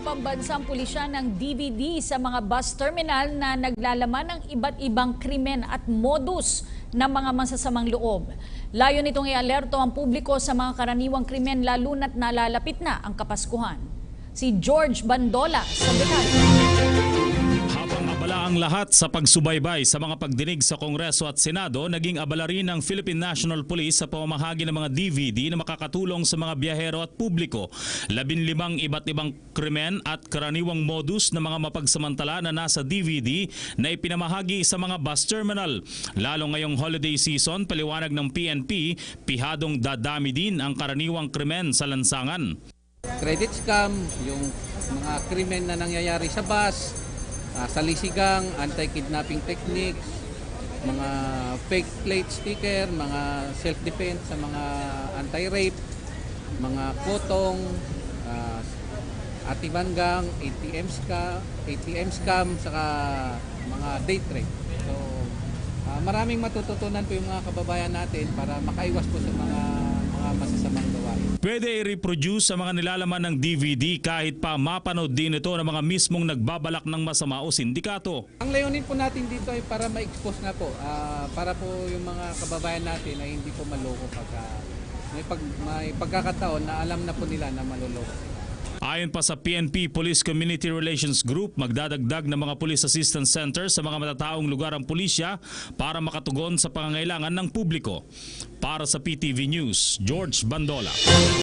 pambansang pulisya ng DVD sa mga bus terminal na naglalaman ng iba't ibang krimen at modus ng mga masasamang loob. Layo nitong i-alerto ang publiko sa mga karaniwang krimen lalo na't nalalapit na ang Kapaskuhan. Si George Bandola sa detalye. Habang abala ang lahat sa pagsubaybay sa mga pagdinig sa Kongreso at Senado, naging abala rin ang Philippine National Police sa pamamahagi ng mga DVD na makakatulong sa mga biyahero at publiko. 15 iba't ibang krimen at karaniwang modus ng mga mapagsamantala na nasa DVD na ipinamahagi sa mga bus terminal. Lalo ngayong holiday season, paliwanag ng PNP, pihadong dadami din ang karaniwang krimen sa lansangan. Credit scam, yung mga krimen na nangyayari sa bus, salisigang, anti-kidnapping techniques, mga fake plate sticker, mga self-defense sa mga anti-rape, mga kotong, atibanggang, ATM scam, saka mga date rape. So, maraming matututunan po yung mga kababayan natin para makaiwas po sa mga masasamang gawain. Pwede i-reproduce sa mga nilalaman ng DVD kahit pa mapanood din ito ng mga mismong nagbabalak ng masama o sindikato. Ang layunin po natin dito ay para ma-expose nga po, para po yung mga kababayan natin ay hindi po maloko pagka may pagkakataon na alam na po nila na maloloko. Ayon pa sa PNP Police Community Relations Group, magdadagdag ng mga Police Assistance Center sa mga matataong lugar ang pulisya para makatugon sa pangangailangan ng publiko. Para sa PTV News, George Bandola.